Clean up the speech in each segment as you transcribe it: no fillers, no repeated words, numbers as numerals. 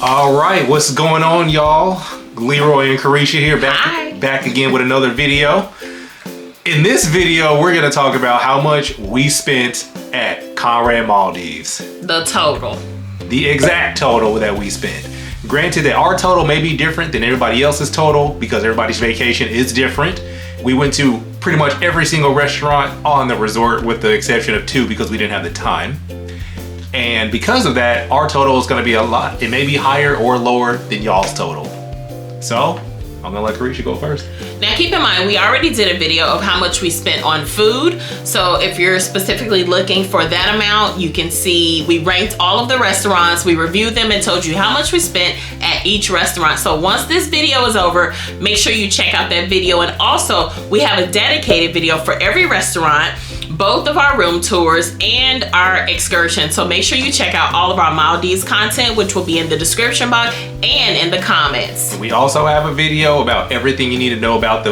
All right, what's going on, y'all? Leroy and Carisha here, back again with another video. In this video, we're gonna talk about how much we spent at Conrad Maldives. The total. The exact total that we spent. Granted that our total may be different than everybody else's total because everybody's vacation is different. We went to pretty much every single restaurant on the resort with the exception of 2 because we didn't have the time. And because of that, our total is gonna be a lot. It may be higher or lower than y'all's total. So, I'm gonna let Carisha go first. Now keep in mind, we already did a video of how much we spent on food. So if you're specifically looking for that amount, you can see we ranked all of the restaurants, we reviewed them and told you how much we spent at each restaurant. So once this video is over, make sure you check out that video. And also we have a dedicated video for every restaurant, both of our room tours and our excursion. So make sure you check out all of our Maldives content, which will be in the description box and in the comments. We also have a video about everything you need to know about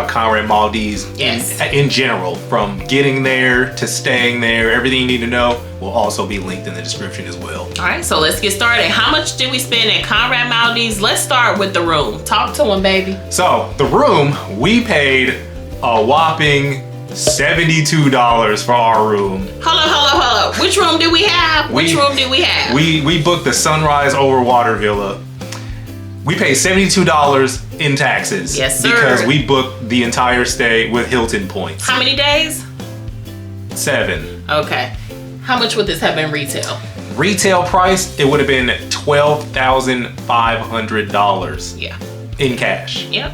Conrad Maldives in general, from getting there to staying there. Everything you need to know will also be linked in the description as well. All right, so let's get started. How much did we spend at Conrad Maldives? Let's start with the room. Talk to him, baby. So the room, we paid a whopping $72 for our room. Hold up. Which room did we have? We booked the Sunrise Over Water Villa. We paid $72 in taxes. Yes, sir. Because we booked the entire stay with Hilton points. How many days? 7. Okay. How much would this have been retail? Retail price, it would have been $12,500. Yeah. In cash. Yep.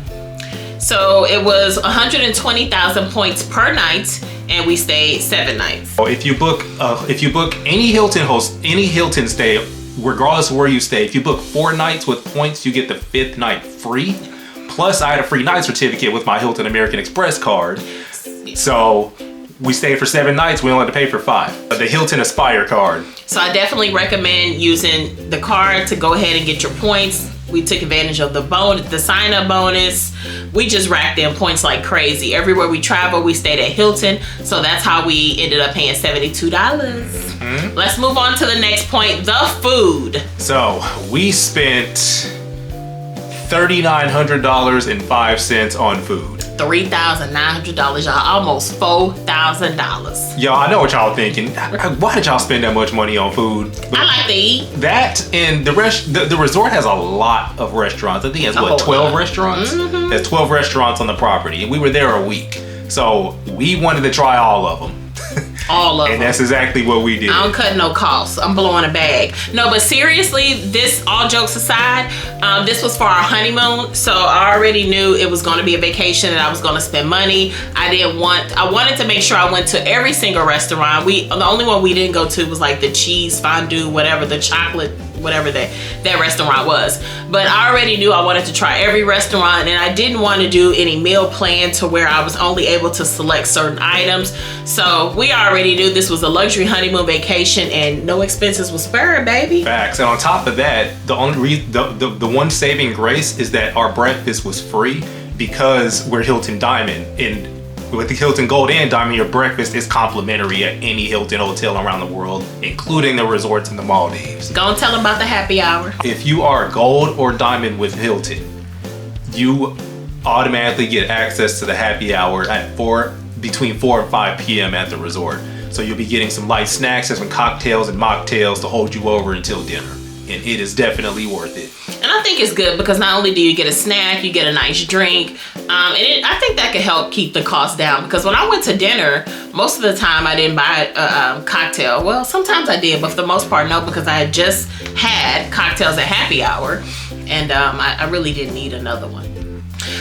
So it was 120,000 points per night, and we stayed 7 nights. If you book any Hilton stay, regardless of where you stay, if you book 4 nights with points, you get the 5th night free. Plus, I had a free night certificate with my Hilton American Express card. So we stayed for 7 nights. We only had to pay for 5. The Hilton Aspire card. So I definitely recommend using the card to go ahead and get your points. We took advantage of the sign-up bonus. We just racked in points like crazy. Everywhere we traveled, we stayed at Hilton. So that's how we ended up paying $72. Mm-hmm. Let's move on to the next point, the food. So we spent $3,900.05 on food. $3,900, y'all. Almost $4,000. Y'all, I know what y'all thinking. Why did y'all spend that much money on food? But I like to eat. That and the resort has a lot of restaurants. I think it has 12 restaurants? Mm-hmm. There's 12 restaurants on the property. We were there a week. So we wanted to try all of them. All of them. And that's exactly what we did. I don't cut no costs. I'm blowing a bag. No, but seriously, all jokes aside, this was for our honeymoon. So I already knew it was going to be a vacation and I was going to spend money. I wanted to make sure I went to every single restaurant. The only one we didn't go to was like the cheese fondue, whatever, the chocolate, whatever that restaurant was. But I already knew I wanted to try every restaurant, and I didn't want to do any meal plan to where I was only able to select certain items. So we already knew this was a luxury honeymoon vacation and no expenses was spared, baby. Facts. And on top of that, the one saving grace is that our breakfast was free because we're Hilton Diamond. And with the Hilton Gold and Diamond, your breakfast is complimentary at any Hilton hotel around the world, including the resorts in the Maldives. Go and tell them about the happy hour. If you are Gold or Diamond with Hilton, you automatically get access to the happy hour at between 4 and 5 p.m. at the resort. So you'll be getting some light snacks and some cocktails and mocktails to hold you over until dinner. And it is definitely worth it. And I think it's good because not only do you get a snack, you get a nice drink. I think that could help keep the cost down, because when I went to dinner, most of the time I didn't buy a cocktail. Well, sometimes I did, but for the most part, no, because I had just had cocktails at happy hour, and I really didn't need another one.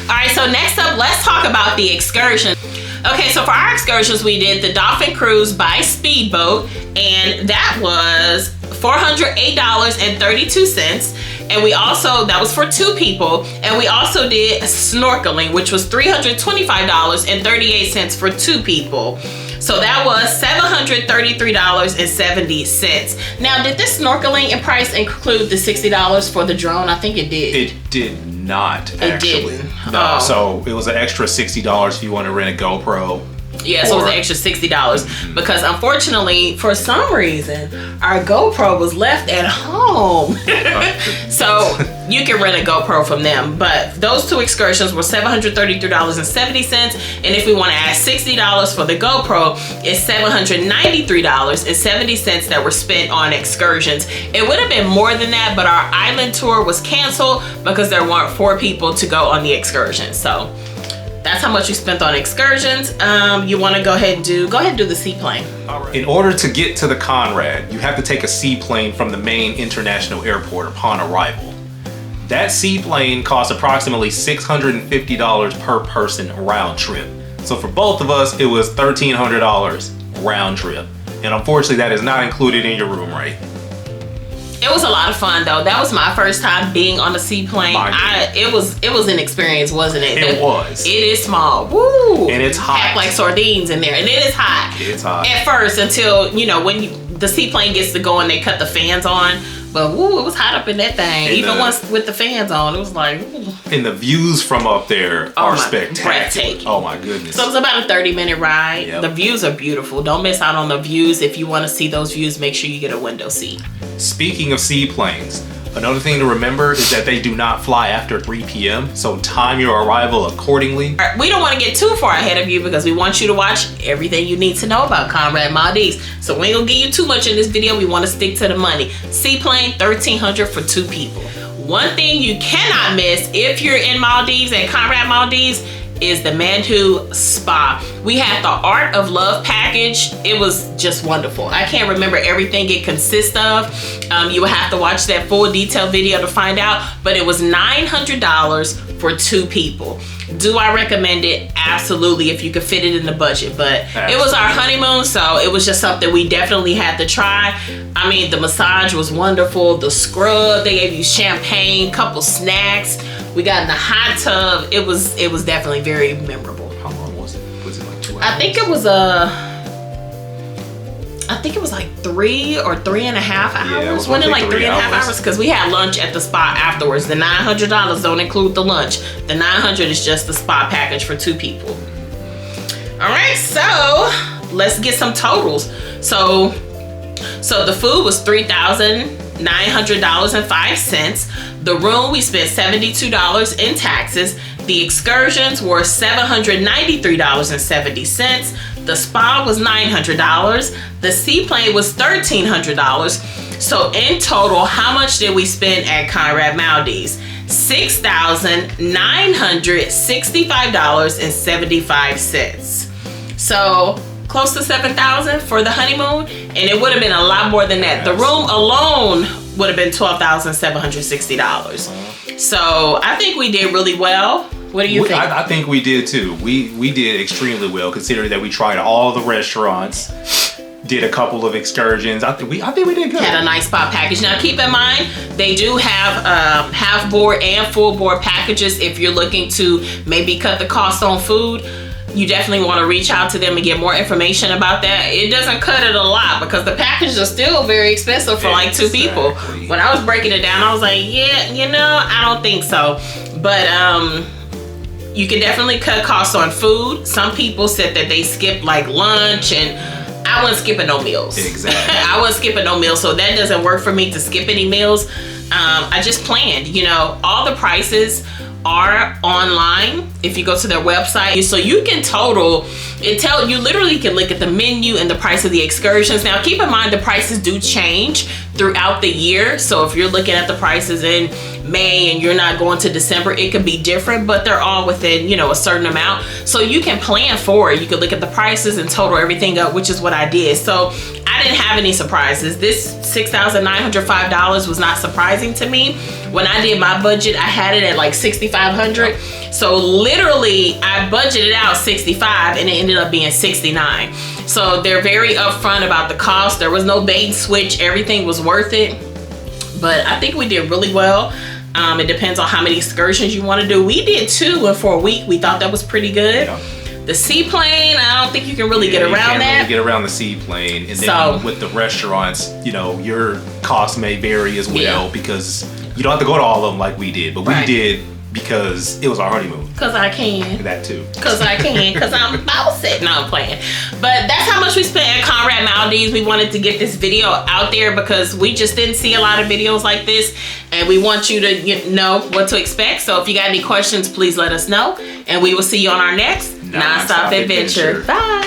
All right, so next up, let's talk about the excursion. Okay, so for our excursions, we did the Dolphin Cruise by Speedboat, and that was $408.32. And that was for 2 people. And we also did snorkeling, which was $325.38 for 2 people. So that was $733.70. Now, did this snorkeling and price include the $60 for the drone? I think it did. It did not, actually. It didn't. No, so it was an extra $60 if you want to rent a GoPro. Yeah, so it was an extra $60 because unfortunately, for some reason, our GoPro was left at home. So you can rent a GoPro from them. But those two excursions were $733.70. And if we want to add $60 for the GoPro, it's $793.70 that were spent on excursions. It would have been more than that, but our island tour was canceled because there weren't 4 people to go on the excursion. So that's how much you spent on excursions. You want to go ahead and do the seaplane. In order to get to the Conrad, you have to take a seaplane from the main international airport upon arrival. That seaplane costs approximately $650 per person round trip. So for both of us, it was $1,300 round trip. And unfortunately, that is not included in your room rate. It was a lot of fun though. That was my first time being on a seaplane. It was an experience, wasn't it? It was. It is small. Woo! And it's hot. Packed like sardines in there. And it is hot. It's hot. At first, until, when the seaplane gets to go and they cut the fans on. But woo, it was hot up in that thing. And even once with the fans on, it was like, ooh. And the views from up there are spectacular. Breathtaking. Oh my goodness. So it was about a 30-minute ride. Yep. The views are beautiful. Don't miss out on the views. If you want to see those views, make sure you get a window seat. Speaking of seaplanes, another thing to remember is that they do not fly after 3 p.m., so time your arrival accordingly. We don't want to get too far ahead of you because we want you to watch everything you need to know about Conrad Maldives. So we ain't gonna give you too much in this video. We want to stick to the money. Seaplane, $1,300 for 2 people. One thing you cannot miss if you're in Maldives and Conrad Maldives is the Manhu Spa. We had the Art of Love package. It was just wonderful. I can't remember everything it consists of. You will have to watch that full detailed video to find out, but it was $900 for 2 people. Do I recommend it? Absolutely, if you could fit it in the budget. But It was our honeymoon, so it was just something we definitely had to try. I mean, the massage was wonderful. The scrub, they gave you champagne, couple snacks. We got in the hot tub. It was definitely very memorable. How long was it? Was it like 2 hours? I think it was like 3 or 3.5 hours. Yeah, it was Wasn't it like 3 3.5 hours? Because we had lunch at the spa afterwards. The $900 don't include the lunch. The $900 is just the spa package for 2 people. All right, so let's get some totals. So the food was $3,900.05. The room, we spent $72 in taxes. The excursions were $793.70. The spa was $900. The seaplane was $1,300. So in total, how much did we spend at Conrad Maldives? $6,965.75. So close to $7,000 for the honeymoon, and it would have been a lot more than that. The room alone would have been $12,760. So I think we did really well. What do you think? I think we did too. We did extremely well, considering that we tried all the restaurants, did a couple of excursions. I think we did good. Had a nice spa package. Now keep in mind, they do have half board and full board packages. If you're looking to maybe cut the cost on food, you definitely want to reach out to them and get more information about that. It doesn't cut it a lot because the packages are still very expensive for like 2 people. When I was breaking it down, I was like, yeah, I don't think so. But you can definitely cut costs on food. Some people said that they skipped like lunch, and I wasn't skipping no meals. Exactly. I wasn't skipping no meals, so that doesn't work for me to skip any meals. I just planned, all the prices are online if you go to their website, so you can total you literally can look at the menu and the price of the excursions. Now keep in mind the prices do change throughout the year, so if you're looking at the prices in May and you're not going to December, it could be different, but they're all within a certain amount, so you can plan for it. You could look at the prices and total everything up, which is what I did. So I didn't have any surprises. This $6,905 was not surprising to me. When I did my budget, I had it at like $6,500. So literally I budgeted out $65 and it ended up being $69. So they're very upfront about the cost. There was no bait and switch. Everything was worth it. But I think we did really well. It depends on how many excursions you want to do. We did 2, and for a week we thought that was pretty good. Yeah. The seaplane, I don't think you can really get around that. You can't really get around the seaplane. And then with the restaurants, your costs may vary as well, because you don't have to go to all of them like we did. But we did because it was our honeymoon. Because I can. That too. Because I can. Because I'm bossy. No, I'm playing. But that's how much we spent at Conrad Maldives. We wanted to get this video out there because we just didn't see a lot of videos like this. And we want you to know what to expect. So if you got any questions, please let us know. And we will see you on our next Non-Stop Adventure. Bye.